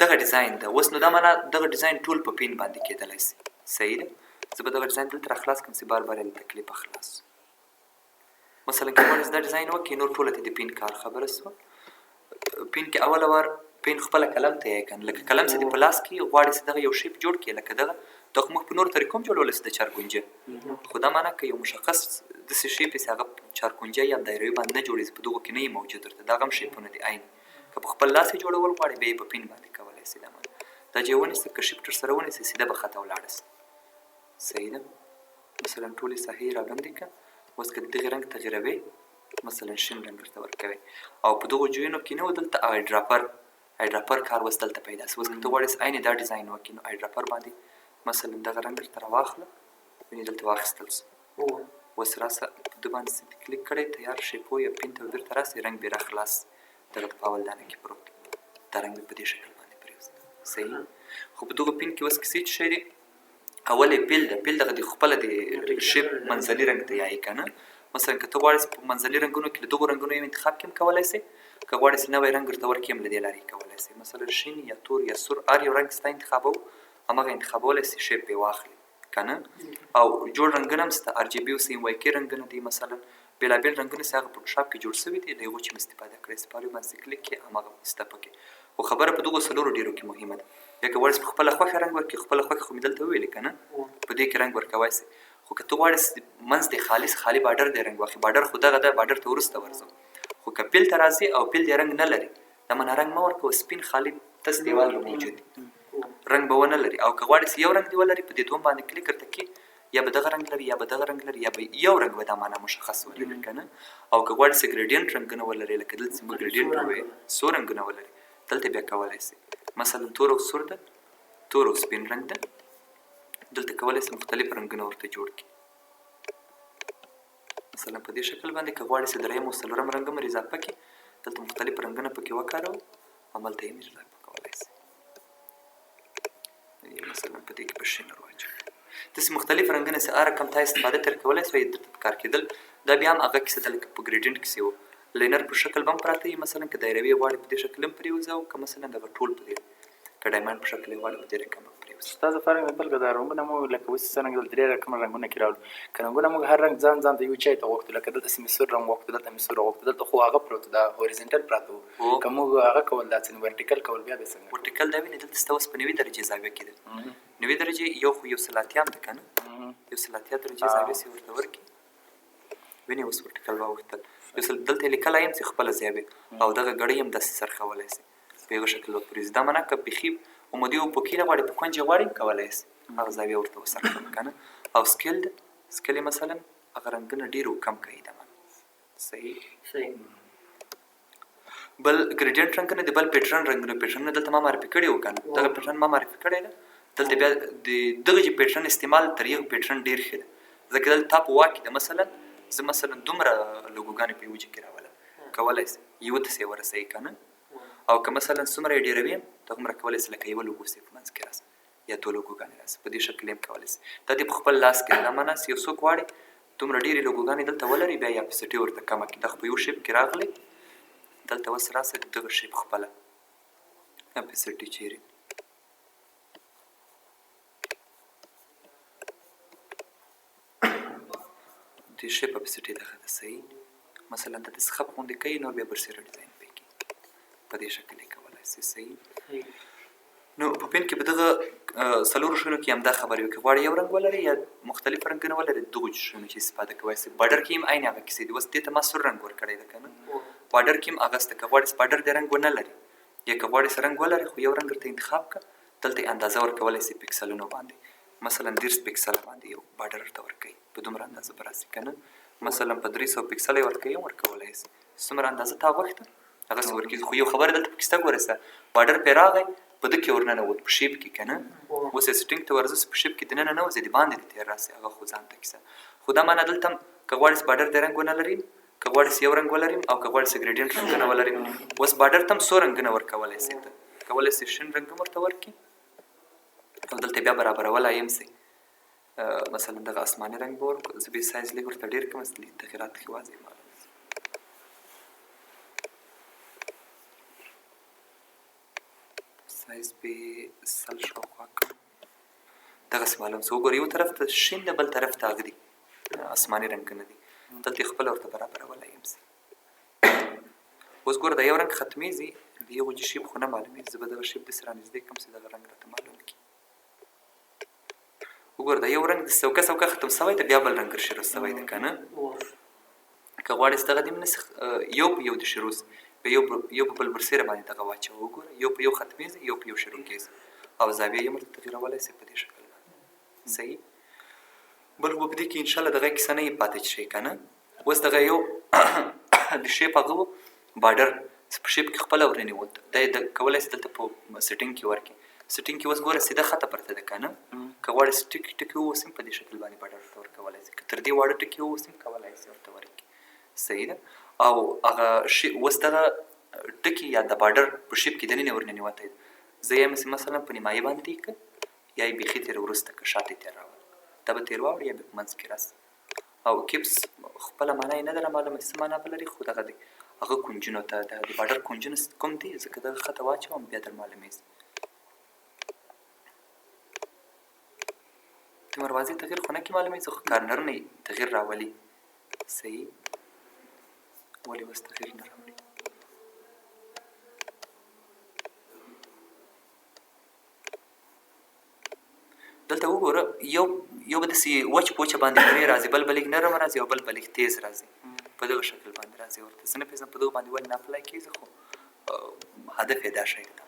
دغه ډیزاین ده. اوس نو دا معنا دغه ډیزاین ټول په پین باندې کېدلی شي. صحیح ده. زه به دغه ډیزاین دلته راخلاص کړم چې بار بار یې له تکلیفه خلاص. مثلا که غواړې دا ډیزاین وکړې نور ټوله ته د پین کار خبره شوه. پین کې اوله وار پین خپله قلم ته یې کنه، لکه قلم چې دې په لاس کې غواړې چې دغه یو شیپ جوړ کړې، لکه دغه موږ په نورو طریقو هم جوړولی شو د چارګونجه، خو دا معنا که یو مشخص داسې شیپ چې هغه چارګونجه یا دایروي باندې نه جوړېږي، په دغو کې نه وي موجود ورته، دا هم شیپونه دي عین. که په خپل لاس یې جوړول غواړې بیا یې په پین باندې کولی شي. دا معنا دا چې ونیسه که شیفټر سره ونیسه سیده به خطا ولاړه شي. صحیح ده. مثلا ټولې ساحې یې رابندې کړه. اوس که د دغې رنګ تغیروئ، مثلا شین رنګ ورته ورکوئ او په دغو جوینو کې نه و دلته آیډراپر کار اوس دلته پیدا شي. اوس که ته غواړې عین دا ډیزاین وکړې نو آیډراپر باندې مثلا دغه رنګ درته راواخله، وینې دلته واخیستل شو. اوس راسه په ده باندې کلیک کړی، تیار شیپو یا پین ته ورته راسئ، رنګ بېره خلاص دغه په اول دانه کې پروت دا رنګ مې په دې شکل باندې پرېوځي. صحیح. خو په دغو پین کې اوس کیسې څه شی دي؟ اول یې پیل ده. پیل دغه د خپله د شیپ منځني رنګ ته یایي که نه. مثلا که ته غواړې په منځني رنګونو کې له دغو رنګونو یو انتخاب کې هم کولی شې، که غواړې چې نوی رنګ ورته ورکړې هم له دې لارې یې کولی شې. مثلا شین یا تور یا سور هر یو رنګ ستا انتخابوو، همغه انتخابولی شې، شیپ یې واخلي که نه. او جوړ رنګونه هم شته، ار جی بي اوس MYK رنګونه دي، مثلا بېلابېل رنګونه چې هغه فوټوشاپ کې جوړ شوي دي، له هغو چې هم استفاده کړی شي. په هر یو باندې کلیک کړې همغه شته پکې. خو خبره په دغو څلورو ډېرو کې مهمه ده. یا که غواړې په خپله خوښه رنګ ورکړې، خپله خوښه خو مې دلته وویلې که نه، په دې کې رنګ ورکوی شي. خو که ته غواړې منځ دې خالي بارډر دې رنګ واخلي، بارډر خو دغه ده، بارډر ته وروسته ورځو. خو که پیل ته راځې او پیل دې رنګ نه لري، دا معنا رنګ مه ورکوه، سپین خالي تس دیوال به موجود وي، رنګ به ونه لري. او که غواړې چې یو رنګ دې ولري، په دې دوم باندې کلیک ورته کړي، یا به دغه رنګ لري یا به دغه رنګ لري یا به یو رنګ به دا معنا مشخص ولري که نه. او که غواړې چې ګریډینټ رنګونه ولري، لکه دلته چې موږ ګریډینټ ووایو، څو رنګونه ولري، دلته بیا کولی شي. مثلا تور او سور ده، تور او سپین رنګ ده، دلته کولی شي مختلف رنګونه ورته جوړ کړي. مثلا په دې شکل باندې که غواړې چې دریم او څلورم رنګ هم اضافه کړي، دلته مختلف رنګونه پکې وکاروو، هملته یې اضافه کولی شي. مثلا په دې کې به شین واچوو. داسې مختلف رنګونه چې هر رقم تا استفاده ترې کولی شوی درته په کار کېدل. دا بیا هم هغه کیسه ده لکه په ګریډینټ کښې وو، لینر په شکل به هم پراته وي. مثلا که دایروي غواړې په دې شکل هم پرېوځه، او که مثلا دغه ټول په دې که ډایمنډ په شکل غواړې په دې رقم هم پرېوځه. تاسو فرق مثال که دا رنګونه مو لکه اوس څرنګه دلته درې رقمه رنګونه کې راوړو، که رنګونه موږ هر رنګ ځان ته یو چای ته غوښتو، لکه دلته مې سور رنګ غوښتو، دلته مې سور غوښتو، دلته خو هغه پروت دا هوریزنټل پراته وو. که موږ هغه کول دا څنګه ورټیکل کول بیا به څنګه؟ ورټیکل دا وینې دلته ستا اوس په 90 درجې زاویه کې ده. 90 درجې یو خو یو سلاتیان ده که نه، یو سلاتیا درجې زاویې چې ورته ورکړي، وینې اوس ورټیکل واوښتل. دلته یې لیکلی یم چې خپله زاویه، او دغه ګړۍ هم داسې سرخولی شي، په یوه شکل به پرېږدي. دا معنا که بیخي عمودي او پوکي نه غواړې، په کونج یې غواړې کولی شي، هغه زاویه ورته وسرخوه که نه. او سکیل ده، سکیل یې مثلا هغه رنګونه ډېر کم کوي. دا معنا صحیح. بل ګریډینټ رنګونه دي، بل پیټرن رنګونه دلته ما معرفي کړي وو که نه، دغه پیټرن ما معرفي کړی ده. دلته بیا د دغه چې پیټرن استعمال تر یو پیټرن ډېر ښه ده، ځکه دلته تا په واک کې ده. مثلا زه مثلا دومره لوګوګانې په یو جې کې راولم، کولی شي یو ته یې ورسوي که نه. او که مثلا څومره یې ډېروي ته هومره کولی شي لکه یوه لوګو چې په منځ کې راسي یا دوه لوګوګانې راسي، په دې شکل یې هم کولی شي. دا دې په خپل لاس کې دا معنا چې یو څوک غواړي دومره ډېرې لوګوګانې دلته ولري، بیا یا اپسټي ورته کمه کړي. دا خو په یو شیپ کې راغلی، دلته اوس راسه دغه شیپ خپله اپسټي چیرې دې شیپ اپسټي دغه ده. صحیح. مثلا ته داسې خپ غوندې کوي، نور بیا برسېره ډیزاین پې کړي، په دې شکل یې کولی شي. صحیح. نو په پین کې په دغه څلورو شیانو کې همدا خبرې وي، که غواړې یو رنګ ولري یا مختلف رنګونه ولري، دغو شیانو چې استفاده کولی شي. بارډر کې هم عین هغه کیسې دي. اوس دې ته ما سور رنګ ورکړی ده که نه، بارډر کې هم هغه شته. که غواړې چې بارډر دې رنګ ونه لري، یا که غواړې چې رنګ ولري خو یو رنګ ورته انتخاب کړه، دلته یې اندازه ورکولی شي پکسلونو باندې. مثلا 30 پکسله باندې یو بارډر ورته ورکوي، په دومره اندازه به راسي که نه. مثلا په 300 پکسله یې ورکوي، هم ورکولی شي، څومره اندازه تا غوښته هغسې ورکېږي. خو یو خبره دلته پکې شته، ګوره سه بارډر پرې راغی، په ده کې ورننوت په شیپ کې که نه. اوس یې سټینګ ته ورځه په شیپ کې دننه نه وځي، د باندې دې تېر راسي، هغه خو ځان ته کیسه. خو دا معنا دلته هم که غواړې چې بارډر دې رنګ ونه لري، که غواړې چې یو رنګ ولري، او که غواړې چې ګریډینټ رنګونه ولري. اوس بارډر ته هم څو رنګونه ورکولی شي، ته کولی شي شین رنګ هم ورته ورکړي، او دلته بیا برابرولی هم شي. مثلا دغه آسماني رنګ به ورکړو، زه به یې سایز لږ ورته ډېر کړم چې تغیرات ښې واضح معلوم شي. سایز به 100 شاوخوا کړم. دغسې معلوم څه وګوره یو طرف ته شین د بل طرف ته هغه دي اسماني رنګونه دي دلته یې خپله ورته برابرولی یم سي. اوس ګوره دا یو رنګ ختمیږي د یو شیپ خو نه معلومېږي زه به دغه شیپ داسې رانږدې کړم چې دغه رنګ راته معلوم کړي. وګوره دا یو رنګ د څوکه ختم شوی دی بیا بل رنګ شروع شوی دی که نه که غواړې چې دغه دې ونیسي یو په یو دې شروع شي یو په بل برسېره باندې دغه واچوه وګوره یو په یو ختمیږي یو په یو شروع کېږي او زاویه یې هم ورته تغییرولی شي په دې شکل باندې صحیح. بل خو په دې کې انشاءالله دغه کیسه نه یې پاتې شي که نه. اوس دغه یو د شیپ هغه و بارډر په شیپ کې خپله ورننیوت دا یې کولی شي دلته په سیټینګ کې ورکړي. سیټینګ کې اوس ګوره سیده خطه پرته ده که نه که غواړې ټکي ووسي په دې شکل باندې بارډر ورته ورکولی شي که تر دې واړه ټکي ووسي کولی شي ورته ورکړي صحیح ده. او هغه اوس دغه ټکي یا د بارډر په شیپ کې دننه ورننوتی ده زه یې مثلا په نیمایي باندې دې کړ یا یې بیخي تېر وروسته که شاته یې تېر راوړ دا به تېر واوړي یا به په منځ کې راسي. او کیپس خپله معنا یې نه ده رامعلومه چې څه معنا به لري خو دغه دی هغه کونجونو ته د بارډر کونجونه کوم دي ځکه دغه خطه واچوم بیا در معلومېږي. د مروازې تغییر خو نه کې معلومېږي خو کارنر نه تغییر راولي صحیح. ولې اوس تغییر نه راوړي دلته وګوره یو به داسې وچ پوچه باندې پرې راځي بل به لږ نرم راځي او بل به لږ تیز راځي په دغه شکل باندې راځي ورته زه نه پوهېږم په دغه باندې ولې نه اپلای کېږي خو هدف یې دا شی دی.